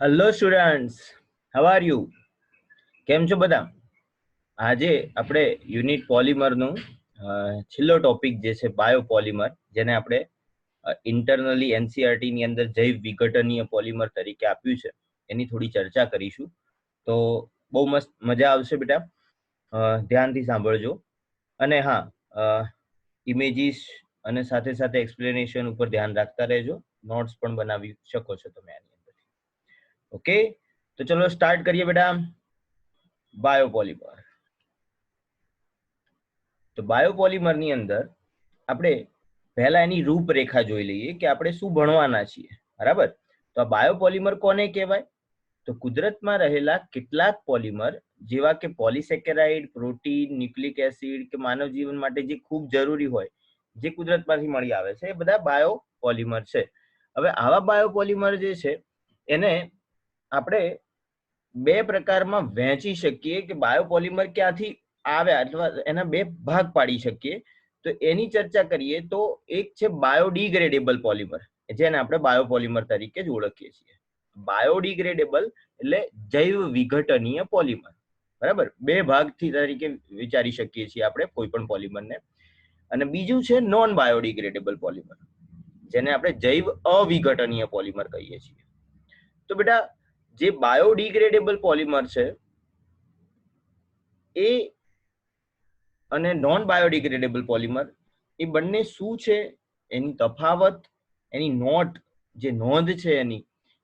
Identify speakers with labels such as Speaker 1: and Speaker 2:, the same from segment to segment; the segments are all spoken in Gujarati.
Speaker 1: Hello students, how are you? કેમ છો બધા? આજે આપણે યુનિટ પોલિમરનું છેલ્લો ટોપિક જે છે બાયોપોલિમર, જેને આપણે ઇન્ટરનલી એનસીઈઆરટી ની અંદર જૈવ વિઘટનીય પોલિમર તરીકે આપ્યું છે, એની થોડી ચર્ચા કરીશું. તો બહુ મસ્ત મજા આવશે બેટા, ધ્યાનથી સાંભળજો. અને હા, ઇમેજીસ અને સાથે સાથે એક્સપ્લેનેશન ઉપર ધ્યાન રાખતા રહેજો. નોટ્સ પણ બનાવી શકો છો તમે આની અંદર. ઓકે, તો ચલો સ્ટાર્ટ કરીએ બેટા. બાયોપોલિમર. તો બાયોપોલિમર ની અંદર આપણે પહેલા એની રૂપરેખા જોઈ લઈએ કે આપણે શું ભણવાના છીએ, બરાબર? તો આ બાયોપોલિમર કોને કહેવાય? તો કુદરતમાં રહેલા કેટલાક પોલિમર, જેવા કે પોલિસેકેરાઇડ, પ્રોટીન, ન્યુક્લિક એસિડ કે માનવ જીવન માટે જે ખૂબ જરૂરી હોય, જે કુદરતમાંથી મળી આવે છે, એ બધા બાયોપોલિમર છે. હવે આવા બાયોપોલિમર જે છે એને આપણે બે પ્રકારમાં વહેંચી શકીએ કે બાયોપોલિમર ક્યાંથી આવ્યા, અથવા એના બે ભાગ પાડી શકીએ. તો એની ચર્ચા કરીએ તો એક છે બાયોડિગ્રેડેબલ પોલિમર, જેને આપણે બાયોપોલિમર તરીકે જ ઓળખીએ છીએ. બાયોડિગ્રેડેબલ એટલે જૈવ વિઘટનીય પોલિમર, બરાબર? બે ભાગથી તરીકે વિચારી શકીએ છીએ આપણે કોઈ પણ પોલિમરને. અને બીજું છે નોન બાયોડિગ્રેડેબલ પોલિમર, જેને આપણે જૈવ અવિઘટનીય પોલિમર કહીએ છીએ. તો બેટા, જે બાયોડિગ્રેડેબલ પોલિમર છે એ અને નોન બાયોડિગ્રેડેબલ પોલિમર, એ બંને શું છે, એની તફાવત, એની જે નોંધ છે એની,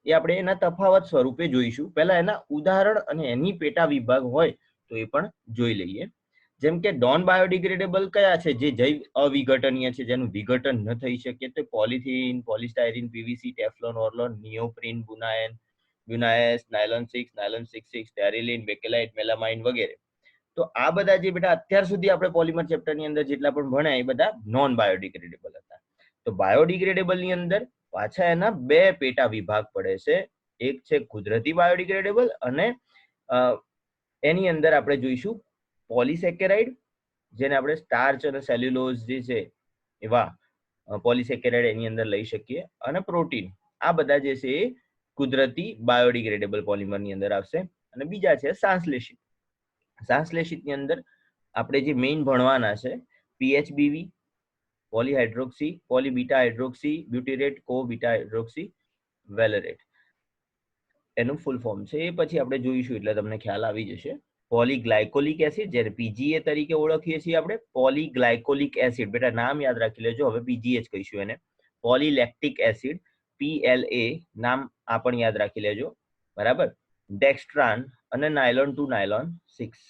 Speaker 1: એ આપણે એના તફાવત સ્વરૂપે જોઈશું. પહેલા એના ઉદાહરણ અને એની પેટા વિભાગ હોય તો એ પણ જોઈ લઈએ. જેમ કે નોન બાયોડિગ્રેડેબલ કયા છે? જે જૈવ અવિઘટનીય છે, જેનું વિઘટન ન થઈ શકે. તો polythene, polystyrene, PVC, Teflon, Orlon, neoprene, buna s, nylon 6, nylon 66, terylene, bakelite, melamine વગેરે. તો આ બધા જે બેટા અત્યાર સુધી આપણે પોલિમર ચેપ્ટરની અંદર જેટલા પણ ભણ્યા, એ બધા નોન બાયોડિગ્રેડેબલ હતા. તો બાયોડિગ્રેડેબલ ની અંદર પાછા એના બે પેટા વિભાગ પડે છે. એક છે કુદરતી બાયોડિગ્રેડેબલ, અને એની અંદર આપણે જોઈશું પોલિસેકેરાઇડ, જેને આપણે સ્ટાર્ચ અને સેલ્યુલોઝ જે છે એવા પોલિસેકેરાઇડ એની અંદર લઈ શકીએ. અને પ્રોટીન, આ બધા જે છે એ કુદરતી બાયોડિગ્રેડેબલ પોલિમર ની અંદર આવશે. અને બીજા છે સંશ્લેષિત. સંશ્લેષિત ની અંદર આપણે જે મેઇન ભણવાના છે પીએચબીવી, પોલીહાઇડ્રોક્સી, પોલીબીટા હાઇડ્રોક્સી બ્યુટીરેટ, કો બીટા હાઇડ્રોક્સી વેલેરેટ, એનું ફૂલ ફોર્મ છે. એ પછી આપણે જોઈશું એટલે તમને ખ્યાલ આવી જશે. પોલીગ્લાયકોલિક એસિડ, જેને પીજીએ તરીકે ઓળખીએ છીએ આપણે. પોલીગ્લાયકોલિક એસિડ, બેટા નામ યાદ રાખી લેજો, હવે પીજીએ જ કહીશું એને. પોલીલેક્ટિક એસિડ, PLA, નામ આ પણ યાદ રાખી લેજો, બરાબર? ડેક્સ્ટ્રાન અને નાયલોન 2, નાયલોન 6.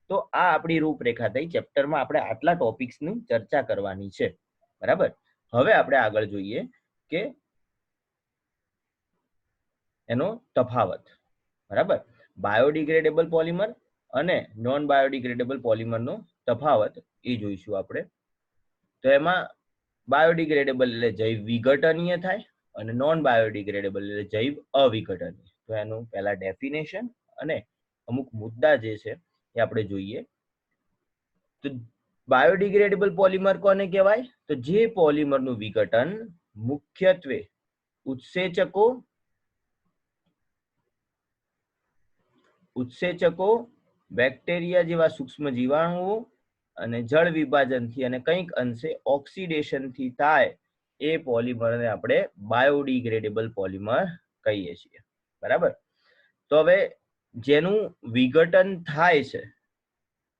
Speaker 1: તો આ આપણી રૂપરેખા થઈ. ચેપ્ટરમાં આપણે આટલા ટોપિક્સની ચર્ચા કરવાની છે, બરાબર? હવે આપણે આગળ જોઈએ કે એનો તફાવત, બરાબર? બાયોડિગ્રેડેબલ પોલિમર અને નોન બાયોડિગ્રેડેબલ પોલિમરનો તફાવત એ જોઈશું આપણે. તો એમાં બાયોડિગ્રેડેબલ એટલે જૈવ વિઘટનીય થાય, અને નોન બાયોડિગ્રેડેબલ એટલે જૈવ અવિઘટનીય. તો એનું પહેલા ડેફિનેશન અને અમુક મુદ્દા જે છે એ આપણે જોઈએ. તો બાયોડિગ્રેડેબલ પોલિમર કોને કહેવાય? તો જે પોલિમરનું વિઘટન મુખ્યત્વે ઉત્સેચકો, બેક્ટેરિયા જેવા સૂક્ષ્મ જીવાણુઓ અને જળ વિભાજનથી અને કંઈક અંશે ઓક્સિડેશનથી થાય, એ પોલિમરને આપણે બાયોડિગ્રેડેબલ પોલિમર કહીએ છીએ, બરાબર? તો હવે જેનું વિઘટન થાય છે,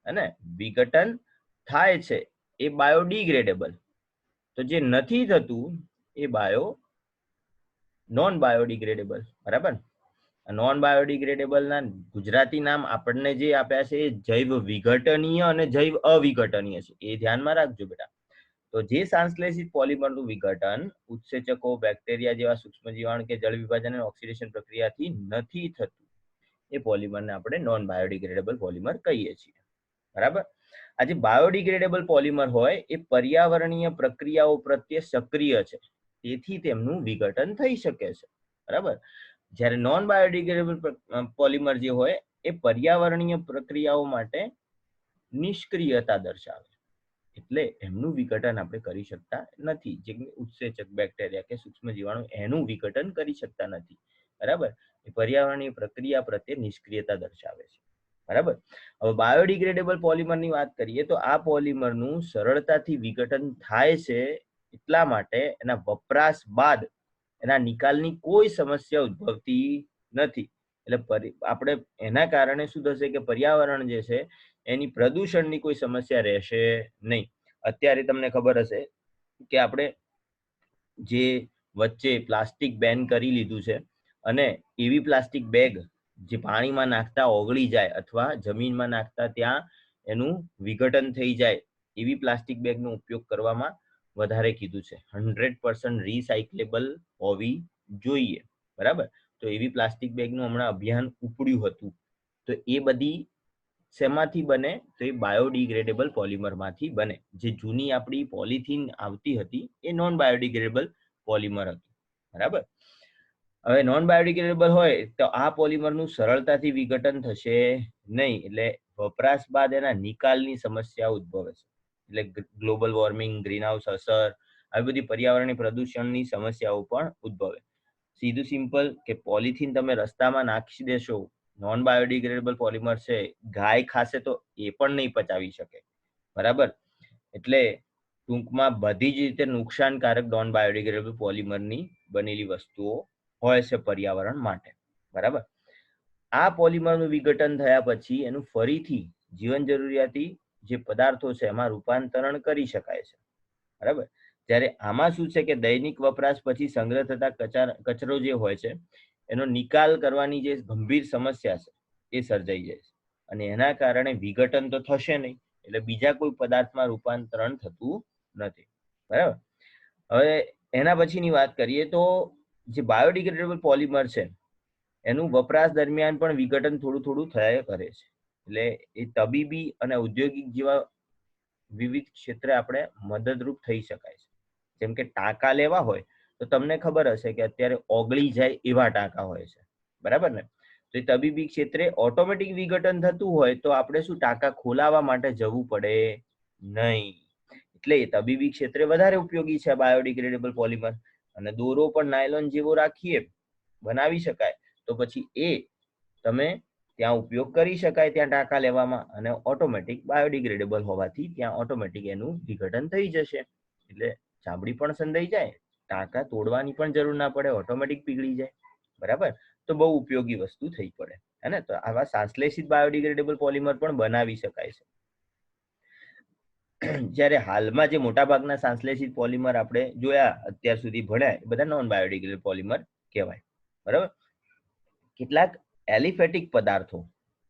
Speaker 1: અને વિઘટન થાય છે એ બાયોડિગ્રેડેબલ, તો જે નથી થતું એ નોન બાયોડિગ્રેડેબલ, બરાબર? નોન બાયોડિગ્રેડેબલ ના ગુજરાતી નામ આપણને જે આપ્યા છે એ જૈવ વિઘટનીય અને જૈવ અવિઘટનીય છે, એ ધ્યાનમાં રાખજો બેટા. તો જે સંશ્લેષિત પોલિમરનું વિઘટન ઉત્સેચકો, બેક્ટેરિયા જેવા સૂક્ષ્મ જીવાણુ કે જળ વિભાજન અને ઓક્સિડેશન પ્રક્રિયાથી નથી થતું, એ પોલિમરને આપણે નોન બાયોડિગ્રેડેબલ પોલિમર કહીએ છીએ, બરાબર? આજે બાયોડિગ્રેડેબલ પોલિમર હોય એ પર્યાવરણીય પ્રક્રિયાઓ પ્રત્યે સક્રિય છે, તેથી તેમનું વિઘટન થઈ શકે છે, બરાબર? જ્યારે નોન બાયોડિગ્રેડેબલ પોલિમર જે હોય એ પર્યાવરણીય પ્રક્રિયાઓ માટે નિષ્ક્રિયતા દર્શાવે, એટલે એમનું વિઘટન આપણે કરી શકતા નથી. જે ઉત્સેચક, બેક્ટેરિયા કે સૂક્ષ્મ જીવાણુ, એનું વિઘટન કરી શકતા નથી, બરાબર? એ પર્યાવરણીય પ્રક્રિયા પ્રત્યે નિષ્ક્રિયતા દર્શાવે છે. બરાબર. હવે બાયોડિગ્રેડેબલ પોલિમરની વાત કરીએ તો આ પોલિમરનું સરળતાથી વિઘટન થાય છે એટલા માટે એના વપરાશ બાદ એના નિકાલની કોઈ સમસ્યા ઉદ્ભવતી નથી. એટલે આપણે એના કારણે શું થશે કે પર્યાવરણ જે છે એની પ્રદૂષણની કોઈ સમસ્યા રહેશે નહીં. અત્યારે તમને ખબર હશે કે આપણે જે વચ્ચે પ્લાસ્ટિક બેન કરી લીધું છે અને એવી પ્લાસ્ટિક બેગ જે પાણીમાં નાખતા ઓગળી જાય અથવા જમીનમાં નાખતા ત્યાં એનું વિઘટન થઈ જાય એવી પ્લાસ્ટિક બેગનો ઉપયોગ કરવામાં વધારે કીધું છે. 100% રિસાયકલેબલ હોવી જોઈએ. બરાબર. તો એવી પ્લાસ્ટિક બેગનું હમણાં અભિયાન ઉપડ્યું હતું. તો એ બધી શેમાંથી બને તો એ બાયોડિગ્રેડેબલ પોલિમરમાંથી બને. જે જૂની આપણી પોલિથીન આવતી હતી એ નોન બાયોડિગ્રેડેબલ પોલિમર હતું. બરાબર. હવે નોન બાયોડિગ્રેડેબલ હોય તો આ પોલિમરનું સરળતાથી વિઘટન થશે નહીં. એટલે વપરાશ બાદ એના નિકાલની સમસ્યા ઉદ્ભવે છે. એટલે ગ્લોબલ વોર્મિંગ, ગ્રીનહાઉસ અસર, આવી બધી પર્યાવરણીય પ્રદૂષણની સમસ્યાઓ પણ ઉદ્ભવે. સીધું સિમ્પલ કે પોલિથીન તમે રસ્તામાં નાખી દેશો, નોન બાયોડિગ્રેડેબલ પોલિમર છે, ગાય ખાશે તો એ પણ નહીં પચાવી શકે. બરાબર. એટલે ટૂંકમાં બધી જ રીતે નુકસાનકારક નોન બાયોડિગ્રેડેબલ પોલિમરની બનેલી વસ્તુઓ હોય છે પર્યાવરણ માટે. બરાબર. આ પોલિમરનું વિઘટન થયા પછી એનું ફરીથી જીવન જરૂરિયાતી જે પદાર્થો છે એમાં રૂપાંતરણ કરી શકાય છે. બરાબર. જ્યારે આમાં શું છે કે દૈનિક વપરાશ પછી સંગ્રહ થતા કચરો જે હોય છે એનો નિકાલ કરવાની જે ગંભીર સમસ્યા છે એ સર્જાઈ જાય છે. અને એના કારણે વિઘટન તો થશે નહીં, એટલે બીજા કોઈ પદાર્થમાં રૂપાંતરણ થતું નથી. બરાબર. હવે એના પછીની વાત કરીએ તો જે બાયોડિગ્રેડેબલ પોલિમર છે એનું વપરાશ દરમિયાન પણ વિઘટન થોડું થોડું થયા કરે છે. એટલે એ તબીબી અને ઔદ્યોગિક જેવા વિવિધ ક્ષેત્રે આપણે મદદરૂપ થઈ શકાય છે. જેમ કે ટાંકા લેવા હોય તો તમને ખબર હશે કે અત્યારે ઓગળી જાય એવા ટાંકા હોય છે. બરાબર ને. તો એ તબીબી ક્ષેત્રે ઓટોમેટિક વિઘટન થતું હોય તો આપણે શું ટાંકા ખોલાવવા માટે જવું પડે નહીં. એટલે તબીબી ક્ષેત્રે વધારે ઉપયોગી છે બાયોડિગ્રેડેબલ પોલિમર. અને દોરો પણ નાયલોન જેવો રાખીએ બનાવી શકાય તો પછી એ તમે ત્યાં ઉપયોગ કરી શકાય ત્યાં ટાંકા લેવામાં, અને ઓટોમેટિક બાયોડિગ્રેડેબલ હોવાથી ત્યાં ઓટોમેટિક એનું વિઘટન થઈ જશે. એટલે ચામડી પણ સંધાઈ જાય, ટાંકા તોડવાની પણ જરૂર ના પડે, ઓટોમેટિક પીગળી જાય. બરાબર. તો બહુ ઉપયોગી વસ્તુ થઈ પડે. હે ને. તો આવા સંશ્લેષિત બાયોડિગ્રેડેબલ પોલિમર પણ બનાવી શકાય છે. જ્યારે હાલમાં જે મોટા ભાગના સંશ્લેષિત પોલિમર આપણે જોયા અત્યાર સુધી ભણ્યા એ બધા નોન બાયોડિગ્રેડેબલ પોલિમર કહેવાય. બરાબર. કેટલાક એલિફેટિક પદાર્થો,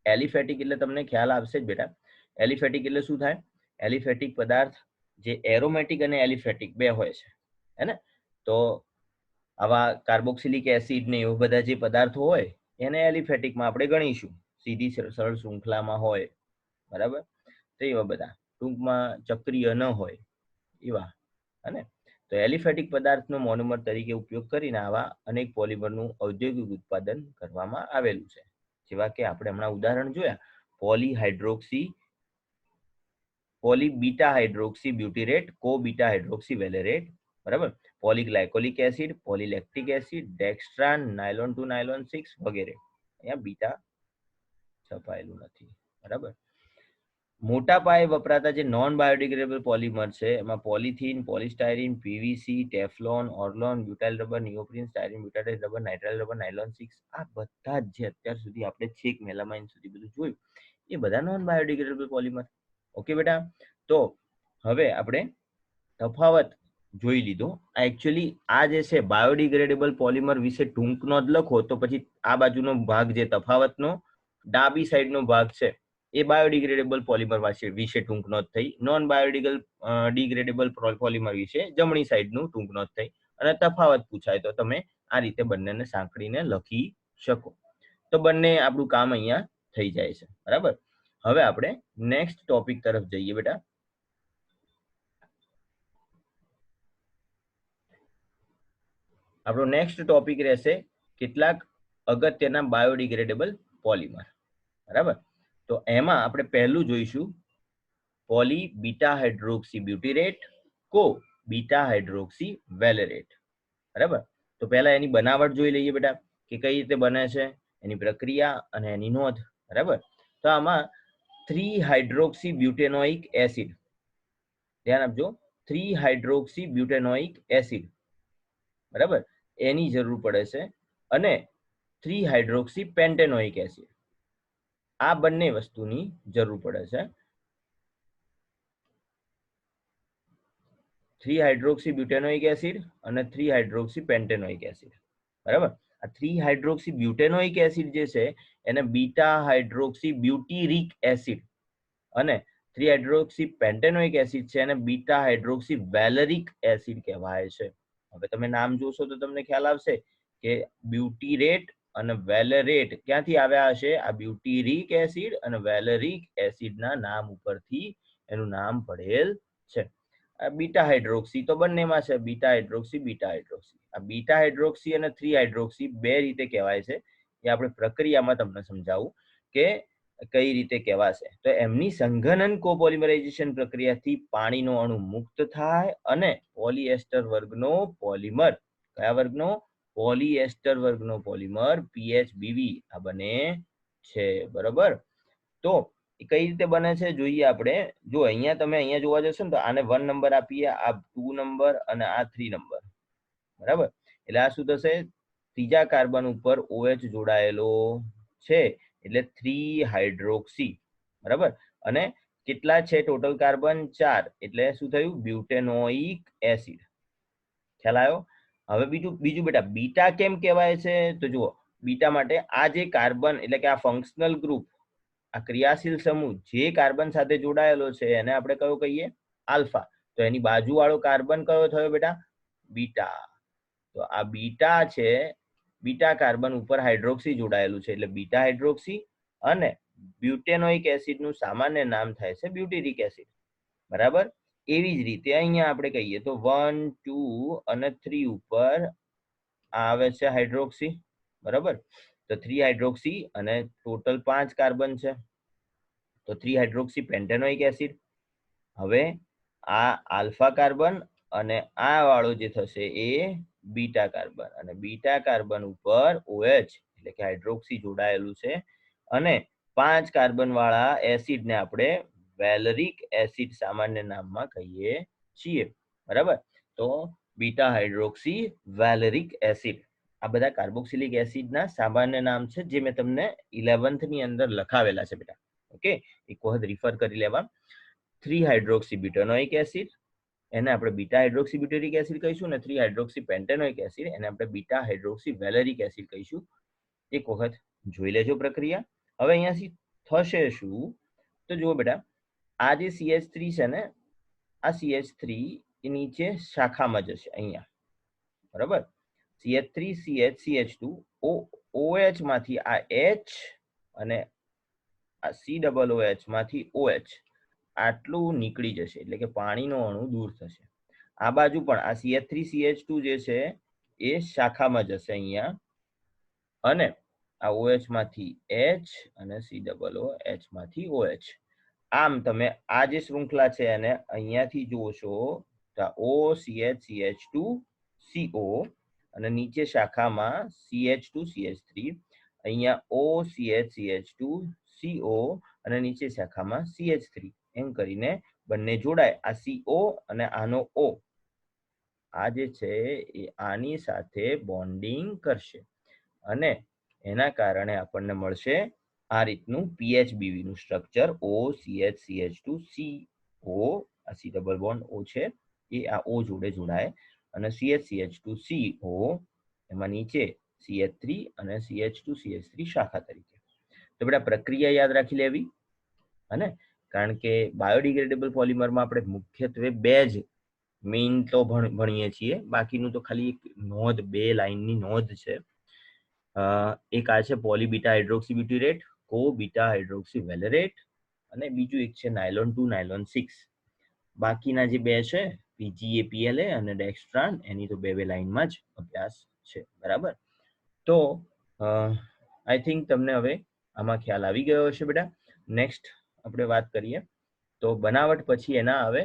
Speaker 1: એલિફેટિક એટલે તમને ખ્યાલ આવશે જ બેટા. એલિફેટિક એટલે શું થાય? એલિફેટિક પદાર્થ જે એરોમેટિક અને એલિફેટિક બે હોય છે. હે ને. તો આવા કાર્બોક્સિલિક એસિડ ને એવા બધા જે પદાર્થો હોય એને એલિફેટિકમાં આપણે ગણીશું. સીધી સરળ શૃંખલામાં હોય. બરાબર. તો એવા બધા ટૂંકમાં ચક્રીય ન હોય એવા. અને તો એલિફેટિક પદાર્થનો મોનોમર તરીકે ઉપયોગ કરીને આવા અનેક પોલિમરનું ઔદ્યોગિક ઉત્પાદન કરવામાં આવેલું છે. જેવા કે આપણે હમણાં ઉદાહરણ જોયા પોલીબીટા હાઇડ્રોક્સી બ્યુટીરેટ, કોબીટા હાઇડ્રોક્સી વેલેરેટ. બરાબર. પોલીગ્લાયકોલિક એસિડ, પોલીલેક્ટિક એસિડ, ડેક્સ્ટ્રાન, નાયલોન 2 નાયલોન 6 વગેરે. અહીંયા બીટા છપાયેલું નથી. બરાબર. મોટા પાયે વપરાતા જે નોન બાયોડિગ્રેડેબલ પોલિમર છે એમાં polythene, polystyrene, PVC, Teflon, Orlon, butyl rubber, neoprene, styrene, butyl rubber, nitrile rubber, nylon 6, આ બધા જ જે અત્યાર સુધી આપણે છેક મેલામાઇન સુધી બધું જોયું એ બધા નોન બાયોડિગ્રેડેબલ પોલિમર. ઓકે બેટા. તો હવે આપણે તફાવત જોઈ લીધો. એકચ્યુઅલી આ જે છે બાયોડિગ્રેડેબલ પોલિમર વિશે ટૂંકનો જ લખો તો પછી આ બાજુનો ભાગ જે તફાવતનો ડાબી સાઈડનો ભાગ છે એ બાયોડિગ્રેડેબલ પોલિમર વિશે ટૂંક નોંધ થઈ. નોન બાયોડિગ્રેડેબલ પોલિમર વિશે જમણી સાઈડનું ટૂંક નોંધ થઈ. અને તફાવત પૂછાય તો તમે આ રીતે બંનેને સાંકળીને લખી શકો. તો બંને આપણું કામ અહીંયા થઈ જાય છે. બરાબર. હવે આપણે નેક્સ્ટ ટોપિક તરફ જઈએ બેટા. આપણો નેક્સ્ટ ટોપિક રહેશે કેટલાક અગત્યના બાયોડિગ્રેડેબલ પોલિમર. બરાબર. તો એમાં આપણે પહેલું જોઈશું પોલીબીટા હાઇડ્રોક્સી બ્યુટીરેટ, કો બીટા હાઇડ્રોક્સી વેલેરેટ. બરાબર. તો પહેલા એની બનાવટ જોઈ લઈએ બેટા. કે કઈ રીતે બને છે, એની પ્રક્રિયા અને એની નોંધ. બરાબર. તો આમાં 3-હાઇડ્રોક્સી બ્યુટેનોઇક એસિડ, ધ્યાન આપજો, 3-હાઇડ્રોક્સી બ્યુટેનોઇક એસિડ, બરાબર, એની જરૂર પડે છે, અને 3-હાઇડ્રોક્સી પેન્ટેનોઇક એસિડ, આ બંને વસ્તુની જરૂર પડે છે. 3-હાઇડ્રોક્સી બ્યુટેનોઇક એસિડ અને 3-હાઇડ્રોક્સી પેન્ટેનોઇક એસિડ. બરાબર. આ 3-હાઇડ્રોક્સી બ્યુટેનોઇક એસિડ જે છે એને બીટા હાઇડ્રોક્સી બ્યુટીરિક એસિડ, અને 3-હાઇડ્રોક્સી પેન્ટેનોઇક એસિડ છે એને બીટા હાઇડ્રોક્સી વેલેરિક એસિડ કહેવાય છે. હવે તમે નામ જોશો તો તમને ખ્યાલ આવશે કે બ્યુટીરેટ અને વેલેરેટ ક્યાંથી આવ્યા હશે. આ બ્યુટીરિક એસિડ અને વેલેરિક એસિડના નામ ઉપરથી એનું નામ પડેલ છે. બીટા હાઇડ્રોક્સી તો બંનેમાં છે, બીટા હાઇડ્રોક્સી બીટા હાઇડ્રોક્સી. આ બીટા હાઇડ્રોક્સી અને 3-હાઇડ્રોક્સી બે રીતે કહેવાય છે. એ આપણે પ્રક્રિયામાં તમને સમજાવું કે કઈ રીતે કહેવાશે. તો એમની સંઘનન કોપોલિમરાઇઝેશન પ્રક્રિયાથી પાણીનો અણુ મુક્ત થાય અને પોલિએસ્ટર વર્ગનો પોલિમર, કયા વર્ગનો? પોલિએસ્ટર વર્ગનો પોલિમર PHBV આ બને છે. બરાબર. તો કઈ રીતે બને છે જોઈએ આપણે. જો અહીંયા તમે અહીંયા જોવા જશો ને તો આને 1 નંબર આપીએ, આ 2 નંબર અને આ 3 નંબર. બરાબર. એટલે આ શું થશે? ત્રીજા કાર્બન ઉપર OH જોડાયેલો છે એટલે 3-હાઇડ્રોક્સી. બરાબર. અને કેટલા છે ટોટલ કાર્બન? 4. એટલે શું થયું? બ્યુટેનોઇક એસિડ. ખ્યાલ આવ્યો? હવે બીજું બેટા, બીટા કેમ કહેવાય છે? તો જુઓ, બીટા માટે આ જે કાર્બન એટલે કે આ ફંક્શનલ ગ્રુપ, આ ક્રિયાશીલ સમૂહ જે કાર્બન સાથે જોડાયેલો છે એને આપણે કયો કહીએ? આલ્ફા. તો એની બાજુવાળો કાર્બન કયો થયો બેટા? બીટા. તો આ બીટા છે, બીટા કાર્બન ઉપર હાઇડ્રોક્સી જોડાયેલું છે એટલે બીટા હાઇડ્રોક્સી, અને બ્યુટેનોઇક એસિડનું સામાન્ય નામ થાય છે બ્યુટેરિક એસિડ. બરાબર. એવી જ રીતે અહીંયા આપણે કહીએ તો 1, 2 અને 3 ઉપર આવે છે હાઇડ્રોક્સી. બરાબર. તો 3-હાઇડ્રોક્સી અને ટોટલ 5 કાર્બન છે, તો 3-હાઇડ્રોક્સી પેન્ટેનોઇક એસિડ. હવે આ આલ્ફા કાર્બન અને આ વાળો જે થશે એ બીટા કાર્બન, અને બીટા કાર્બન ઉપર OH એટલે કે હાઇડ્રોક્સી જોડાયેલું છે, અને 5 કાર્બન વાળા એસિડને આપણે વેલેરિક એસિડ સામાન્ય નામમાં કહીએ છીએ. બરાબર. તો બીટા હાઇડ્રોક્સી વેલેરિક એસિડ આ બધા કાર્બોક્સિલિક એસિડના સામાન્ય નામ છે જે મેં તમને 11th ની અંદર લખાવેલા છે બેટા. ઓકે, એક વખત રિફર કરી લેવા. 3-હાઇડ્રોક્સી બ્યુટેનોઇક એસિડ એને આપણે બીટા હાઇડ્રોક્સી બ્યુટેરિક એસિડ કહીશું, અને 3-હાઇડ્રોક્સી પેન્ટેનોઇક એસિડ એને આપણે બીટા હાઇડ્રોક્સી વેલેરિક એસિડ કહીશું. એક વખત જોઈ લેજો પ્રક્રિયા. હવે અહીંયાથી થશે શું? તો જુઓ બેટા, આ જે CH3 છે ને, આ CH3 એ નીચે શાખામાં જશે અહીંયા. બરાબર. CH3 CH CH2 OH માંથી આ H અને આ COOH માંથી OH આટલું નીકળી જશે, એટલે કે પાણીનો અણુ દૂર થશે. આ બાજુ પણ આ CH3 CH2 જે છે એ શાખામાં જશે અહીંયા, અને આ OH માંથી H અને COOH માંથી OH. આમ તમે આ જે શૃંખલા છે એને અહીંયાથી જોશો તો OCH CH2 CO, અને નીચે શાખામાં CH2 CH3, અહીંયા OCH CH2 CO, અને નીચે શાખામાં CH3. એમ કરીને બંને જોડાય. આ CO અને આનો O આ જે છે એ આની સાથે બોન્ડિંગ કરશે, અને એના કારણે આપણને મળશે આ રીતનું PHBV નું સ્ટ્રક્ચર. OCH CH2 CO, આ C ડબલ બોન્ડ O છે એ આ O જોડે જોડાય, અને CH CH2 CO એમાં નીચે CH3 અને CH2 CH3 શાખા તરીકે. તો બેટા પ્રક્રિયા યાદ રાખી લેવી, અને કારણ કે બાયોડિગ્રેડેબલ પોલિમરમાં આપણે મુખ્યત્વે બે જ મેઇન તો ભણીએ છીએ, બાકીનું તો ખાલી એક નોંધ, 2 લાઇનની નોંધ છે. એક આ છે પોલીબીટા હાઇડ્રોક્સી બ્યુટીરેટ, કો બીટા હાઇડ્રોક્સી વેલેરેટ, અને બીજું એક છે નાયલોન 2 નાયલોન 6. બાકીના જે બે છે PGA PLA અને ડેક્સ્ટ્રાન, એની તો 2 લાઇનમાં જ અભ્યાસ છે. બરાબર. તો આઈ થિંક તમને હવે આમાં ખ્યાલ આવી ગયો હશે બેટા. નેક્સ્ટ આપણે વાત કરીએ તો બનાવટ પછી એના આવે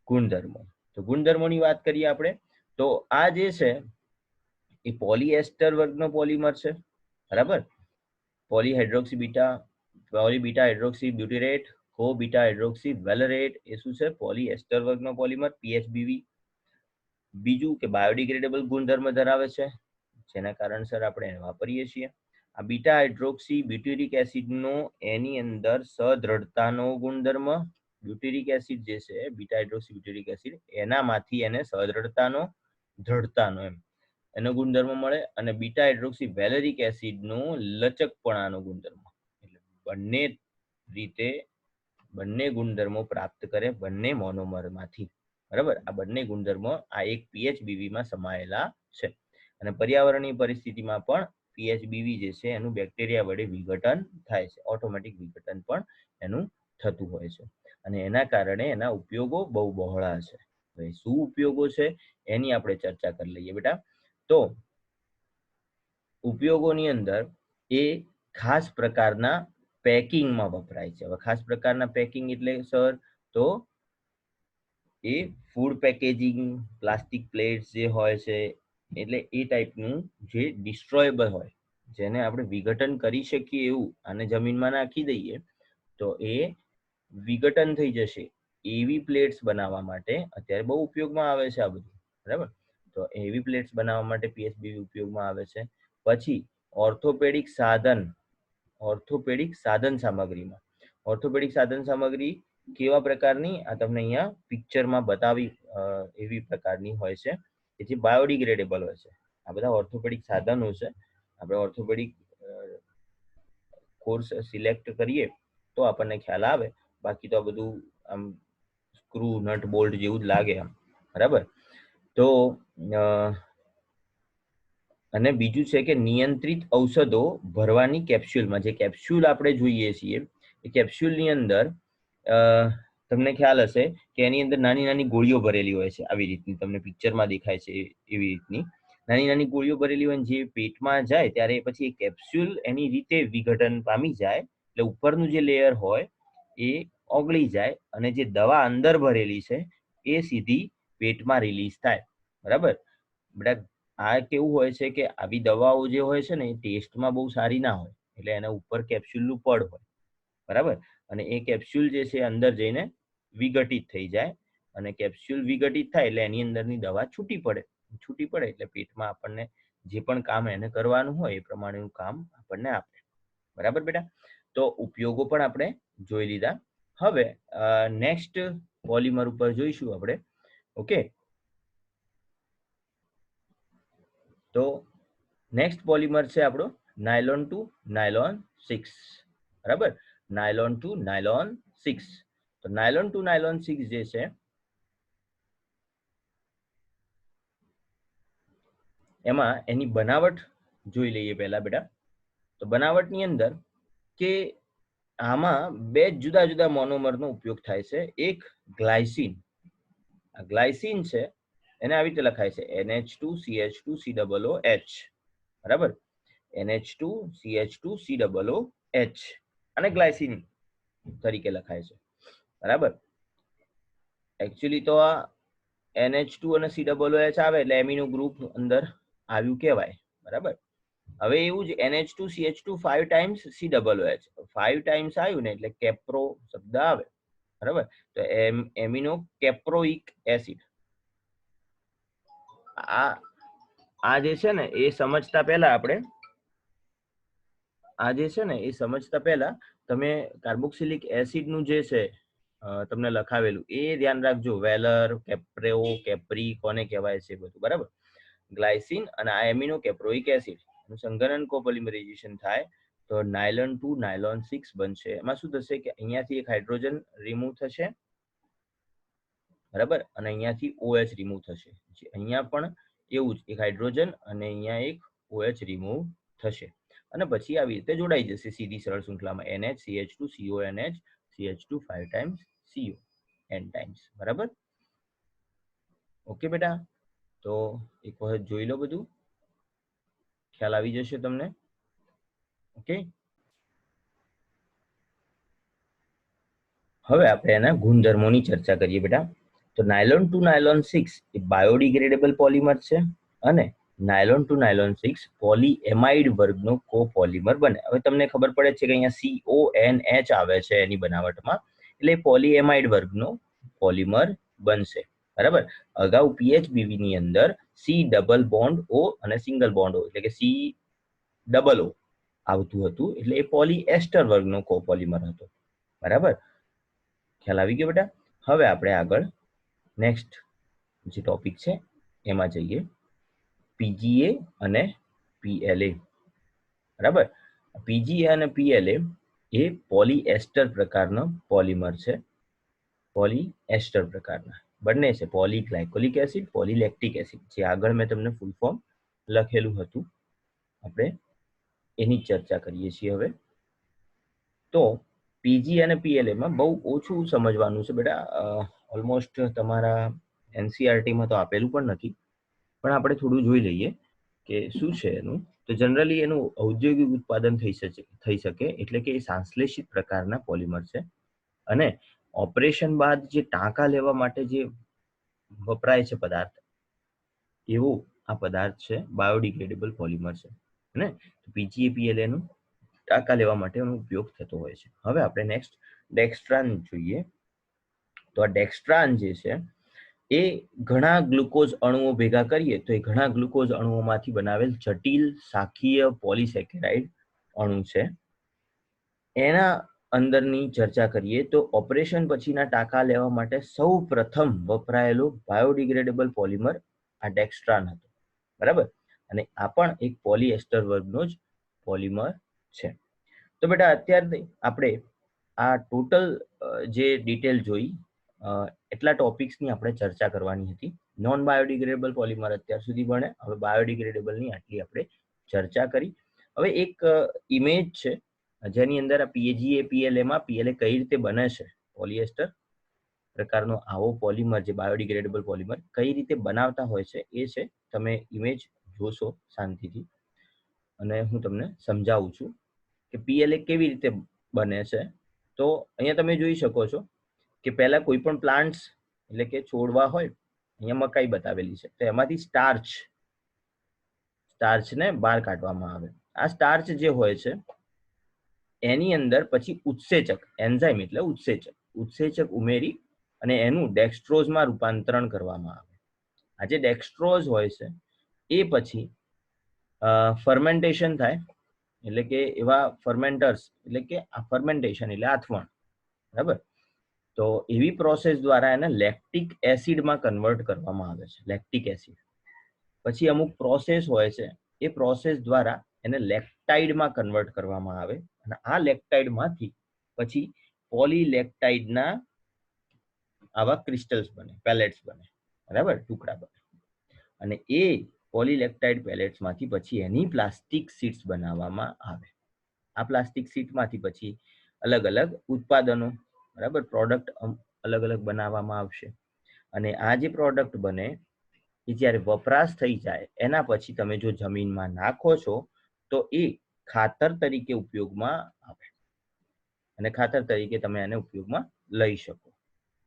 Speaker 1: ગુણધર્મો. તો ગુણધર્મોની વાત કરીએ આપણે તો આ જે છે એ પોલીએસ્ટર વર્ગનો પોલિમર છે, બરાબર. પોલીહાઇડ્રોક્સી બીટા, પોલી બીટા હાઇડ્રોક્સી બ્યુટીરેટ, કો બીટા હાઇડ્રોક્સી વેલરેટ, એ શું છે? પોલીએસ્ટર વર્ગનો પોલિમર, પીએચબીવી. બીજું કે બાયોડિગ્રેડેબલ ગુણધર્મ ધરાવે છે, જેના કારણસર આપણે એને વાપરીએ છીએ. આ બીટા હાઇડ્રોક્સી બ્યુટેરિક એસિડનો એની અંદર સદ્રઢતાનો ગુણધર્મ, બ્યુટેરિક એસિડ જે છે બીટા હાઇડ્રોક્સી બ્યુટેરિક એસિડ, એનામાંથી એને સદ્રઢતાનો, દ્રઢતાનો એનો ગુણધર્મ મળે. અને બીટા હાઇડ્રોક્સી વેલેરિક એસિડનો લચકપણાનો ગુણધર્મ. એટલે બંને રીતે બંને ગુણધર્મો પ્રાપ્ત કરે બંને મોનોમરમાંથી, બરાબર. આ બંને ગુણધર્મો આ એક પીએચબીવી માં સમાયેલા છે. અને પર્યાવરણીય પરિસ્થિતિમાં પણ પીએચબીવી જે છે એનું બેક્ટેરિયા વડે વિઘટન થાય છે, ઓટોમેટિક વિઘટન પણ એનું થતું હોય છે. અને એના કારણે એના ઉપયોગો બહુ બહોળા છે. હવે શું ઉપયોગો છે એની આપણે ચર્ચા કરી લઈએ બેટા. તો ઉપયોગોની અંદર એ ખાસ પ્રકારના પેકિંગમાં વપરાય છે. હવે ખાસ પ્રકારના પેકિંગ એટલે સર, તો એ ફૂડ પેકેજિંગ, પ્લાસ્ટિક પ્લેટ્સ જે હોય છે, એટલે એ ટાઈપનું જે ડિસ્ટ્રોયેબલ હોય, જેને આપણે વિઘટન કરી શકીએ એવું, આને જમીનમાં નાખી દઈએ તો એ વિઘટન થઈ જશે, એવી પ્લેટ્સ બનાવવા માટે અત્યારે બહુ ઉપયોગમાં આવે છે આ બધું, બરાબર. તો એવી પ્લેટ્સ બનાવવા માટે પીએચબીવી ઉપયોગમાં આવે છે. પછી ઓર્થોપેડિક સાધન સામગ્રીમાં, ઓર્થોપેડિક સાધન સામગ્રી કેવા પ્રકારની, આ તમને અહીંયા પિક્ચરમાં બતાવી એવી પ્રકારની હોય છે કે જે બાયોડિગ્રેડેબલ હોય છે. આ બધા ઓર્થોપેડિક સાધનો છે. આપણે ઓર્થોપેડિક કોર્સ સિલેક્ટ કરીએ તો આપણને ખ્યાલ આવે, બાકી તો આ બધું આમ સ્ક્રૂ નટ બોલ્ટ જેવું જ લાગે આમ, બરાબર. તો અને બીજું છે કે નિયંત્રિત ઔષધો ભરવાની કેપ્સ્યુલમાં, જે કેપ્સ્યુલ આપણે જોઈએ છીએ એ કેપ્સ્યુલની અંદર તમને ખ્યાલ હશે કે એની અંદર નાની નાની ગોળીઓ ભરેલી હોય છે, આવી રીતની તમને પિક્ચરમાં દેખાય છે એવી રીતની નાની નાની ગોળીઓ ભરેલી હોય, જે પેટમાં જાય ત્યારે પછી એ કેપ્સ્યુલ એની રીતે વિઘટન પામી જાય, એટલે ઉપરનું જે લેયર હોય એ ઓગળી જાય અને જે દવા અંદર ભરેલી છે એ સીધી પેટમાં રિલીઝ થાય, બરાબર. બેટા આ કેવું હોય છે કે આવી દવાઓ જે હોય છે ને એ ટેસ્ટમાં બહુ સારી ના હોય, એટલે એના ઉપર કેપ્સ્યુલનું પડ હોય, બરાબર. અને એ કેપ્સ્યુલ જે છે અંદર જઈને વિઘટિત થઈ જાય, અને કેપ્સ્યુલ વિઘટિત થાય એટલે એની અંદરની દવા છૂટી પડે એટલે પેટમાં આપણને જે પણ કામ એને કરવાનું હોય એ પ્રમાણેનું કામ આપણને આપે, બરાબર બેટા. તો ઉપયોગો પણ આપણે જોઈ લીધા. હવે નેક્સ્ટ પોલિમર ઉપર જોઈશું આપણે. ઓકે, તો નેક્સ્ટ પોલિમર છે આપણો નાયલોન ટુ નાયલોન 6, બરાબર. Nylon two nylon 6. તો નાયલોન ટુ નાયલોન 6 જે છે એમાં એની બનાવટ જોઈ લઈએ પહેલા બેટા. તો બનાવટની અંદર કે આમાં બે જુદા જુદા મોનોમરનો ઉપયોગ થાય છે. એક ગ્લાયસીન, આ ગ્લાયસીન છે એને આવી રીતે લખાય છે NH2CH2COOH, બરાબર. NH2CH2COOH અને ગ્લાયસીન તરીકે લખાય છે, બરાબર. એકચ્યુઅલી તો આ NH2 અને COOH આવે એટલે એમિનો ગ્રુપ અંદર આવ્યું કહેવાય, બરાબર. હવે એવું જ NH2CH2 5 ટાઈમ્સ COOH, 5 ટાઈમ્સ આવ્યું ને એટલે કેપ્રો શબ્દ આવે, બરાબર. તો એમિનો કેપ્રોઇક એસિડ. આ જે છે ને એ સમજતા પહેલા તમે કાર્બોક્સિલિક એસિડ નું જે છે તમને લખાવેલું એ ધ્યાન રાખજો. વેલર, કેપ્રેઓ, કેપ્રી કોને કહેવાય છે બધું, બરાબર. ગ્લાયસીન અને આ એમિનો કેપ્રોઇક એસિડ નું સંઘનન કોપોલિમરાઇઝેશન થાય તો નાયલોન ટુ નાયલોન 6 બનશે. એમાં શું થશે કે અહીંયાથી એક હાઇડ્રોજન રિમૂવ થશે, બરાબર, અને અહીંયાથી OH રિમૂવ થશે. અહીંયા પણ એવું જ એક હાઇડ્રોજન અને અહીંયા એક OH રિમૂવ થશે, અને પછી આવી રીતે જોડાઈ જશે સીધી સરળ શૃંખલામાં NH CH2 CONH CH2 5 times CO n times, બરાબર. ઓકે બેટા, તો એક વખત જોઈ લો, બધું ખ્યાલ આવી જશે તમને. ઓકે, હવે આપણે એના ગુણધર્મોની ચર્ચા કરીએ બેટા. તો નાયલોન ટુ નાયલોન 6 એ બાયોડિગ્રેડેબલ પોલિમર છે અને નાયલોન ટુ નાયલોન 6 પોલીએમાઇડ વર્ગનો કોપોલિમર બને. હવે તમને ખબર પડે છે કે અહીંયા CONH આવે છે એની બનાવટમાં, એટલે પોલીએમાઇડ વર્ગનો પોલિમર બનશે. બરાબર. અગાઉ PHBV ની અંદર C ડબલ બોન્ડ O અને સિંગલ બોન્ડ O એટલે કે C ડબલ O આવતું હતું, એટલે એ પોલીએસ્ટર વર્ગનો કોપોલિમર હતો. બરાબર, ખ્યાલ આવી ગયો બેટા? હવે આપણે આગળ નેક્સ્ટ જે ટોપિક છે એમાં જઈએ, PGA અને PLA. બરાબર, PGA અને PLA એ પોલીએસ્ટર પ્રકારનો પોલિમર છે. પોલીએસ્ટર પ્રકારના બંને છે, પોલીગ્લાયકોલિક એસિડ, પોલીલેક્ટિક એસિડ, જે આગળ મેં તમને ફૂલ ફોર્મ લખેલું હતું, આપણે એની ચર્ચા કરીએ છીએ હવે. તો PGA અને PLA માં બહુ ઓછું સમજવાનું છે બેટા, ઓલમોસ્ટ તમારા NCERT માં તો આપેલું પણ નથી, પણ આપણે થોડું જોઈ લઈએ કે શું છે એનું. તો જનરલી એનું ઔદ્યોગિક ઉત્પાદન થઈ શકે, એટલે કે એ સંશ્લેષિત પ્રકારના પોલિમર છે, અને ઓપરેશન બાદ જે ટાંકા લેવા માટે જે વપરાય છે પદાર્થ, એવો આ પદાર્થ છે, બાયોડિગ્રેડેબલ પોલિમર છે ને. PGA PLA નું ટાંકા લેવા માટે એનો ઉપયોગ થતો હોય છે. હવે આપણે નેક્સ્ટ ડેક્સ્ટ્રાન જોઈએ. તો આ ડેક્સ્ટ્રાન જે છે એ ઘણા ગ્લુકોઝ અણુઓ ભેગા કરીએ તો એ ઘણા ગ્લુકોઝ અણુઓમાંથી બનાવેલ જટિલ શાખીય પોલિસેકેરાઇડ અણુ છે. એના અંદરની ચર્ચા કરીએ તો ઓપરેશન પછીના ટાંકા લેવા માટે સૌ પ્રથમ વપરાયેલો બાયોડિગ્રેડેબલ પોલિમર આ ડેક્સ્ટ્રાન હતો. બરાબર, અને આ પણ એક પોલીએસ્ટર વર્ગનો જ પોલિમર છે. તો બેટા અત્યારે આપણે આ ટોટલ જે ડિટેલ જોઈ, એટલા ટોપિક્સની આપણે ચર્ચા કરવાની હતી. નોન બાયોડિગ્રેડેબલ પોલિમર અત્યાર સુધી ભણે, હવે બાયોડિગ્રેડેબલની આટલી આપણે ચર્ચા કરી. હવે એક ઇમેજ છે જેની અંદર આ PGA PLA માં PLA કઈ રીતે બને છે, પોલિએસ્ટર પ્રકારનો આવો પોલિમર જે બાયોડિગ્રેડેબલ પોલિમર કઈ રીતે બનાવતા હોય છે એ છે. તમે ઇમેજ જોશો શાંતિથી, અને હું તમને સમજાવું છું કે PLA કેવી રીતે બને છે. તો અહીંયા તમે જોઈ શકો છો કે પહેલા કોઈ પણ પ્લાન્ટ્સ એટલે કે છોડવા હોય, અહીંયા મકાઈ બતાવેલી છે, તો એમાંથી સ્ટાર્ચને બહાર કાઢવામાં આવે. આ સ્ટાર્ચ જે હોય છે એની અંદર પછી ઉત્સેચક, એન્ઝાઇમ એટલે ઉત્સેચક ઉમેરી અને એનું ડેક્સ્ટ્રોઝમાં રૂપાંતરણ કરવામાં આવે. આ જે ડેક્સ્ટ્રોઝ હોય છે એ પછી ફર્મેન્ટેશન થાય, એટલે કે એવા ફર્મેન્ટર્સ, એટલે કે આ ફર્મેન્ટેશન એટલે આથવણ. બરાબર, તો એવી પ્રોસેસ દ્વારા એને લેક્ટિક એસિડમાં કન્વર્ટ કરવામાં આવે છે, લેક્ટિક એસિડ. પછી અમુક પ્રોસેસ હોય છે, એ પ્રોસેસ દ્વારા એને લેક્ટાઇડમાં કન્વર્ટ કરવામાં આવે, અને આ લેક્ટાઇડમાંથી પછી પોલીલેક્ટાઇડના આવા ક્રિસ્ટલ્સ બને, પેલેટ્સ બને. બરાબર, ટુકડા બને, અને એ પોલીલેક્ટાઇડ પેલેટ્સમાંથી પછી એની પ્લાસ્ટિક શીટ્સ બનાવવામાં આવે. આ પ્લાસ્ટિક શીટમાંથી પછી અલગ અલગ ઉત્પાદનો, બરાબર, પ્રોડક્ટ અલગ અલગ બનાવવામાં આવશે. અને આ જે પ્રોડક્ટ બને એ જ્યારે વપરાશ થઈ જાય એના પછી તમે જો જમીનમાં નાખો છો તો એ ખાતર તરીકે ઉપયોગમાં આવે, અને ખાતર તરીકે તમે એને ઉપયોગમાં લઈ શકો.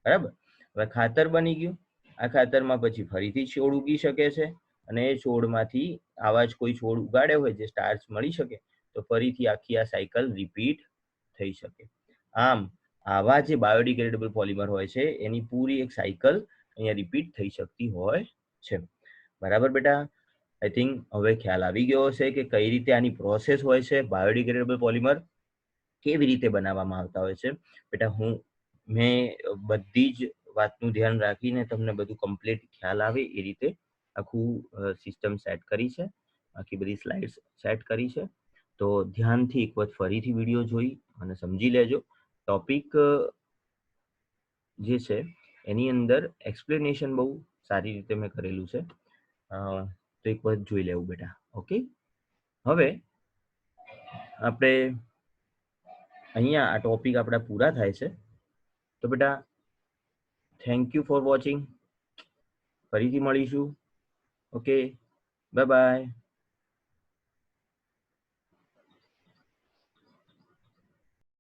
Speaker 1: બરાબર, હવે ખાતર બની ગયું. આ ખાતરમાં પછી ફરીથી છોડ ઉગી શકે છે, અને એ છોડમાંથી આવા જ કોઈ છોડ ઉગાડ્યો હોય જે સ્ટાર્ચ મળી શકે તો ફરીથી આખી આ સાયકલ રિપીટ થઈ શકે. આમ આવા જે બાયોડિગ્રેડેબલ પોલિમર હોય છે એની પૂરી એક સાયકલ અહીંયા રિપીટ થઈ શકતી હોય છે. બરાબર બેટા, આઈ થિંક હવે ખ્યાલ આવી ગયો હશે કે કઈ રીતે આની પ્રોસેસ હોય છે, બાયોડિગ્રેડેબલ પોલિમર કેવી રીતે બનાવવામાં આવતા હોય છે. બેટા મેં બધી જ વાતનું ધ્યાન રાખીને તમને બધું કમ્પ્લીટ ખ્યાલ આવે એ રીતે આખું સિસ્ટમ સેટ કરી છે, આખી બધી સ્લાઇડ્સ સેટ કરી છે. તો ધ્યાનથી એક વખત ફરીથી વિડીયો જોઈ અને સમજી લેજો. ટોપિક જે છે એની અંદર એક્સપ્લેનેશન બહુ સારી રીતે મેં કરેલું છે, તો એક વખત જોઈ લેવું બેટા. ઓકે, હવે આપણે અહીંયા આ ટોપિક આપણા પૂરા થાય છે. તો બેટા થેન્ક યુ ફોર વોચિંગ. ફરીથી મળીશું. Okay, bye bye.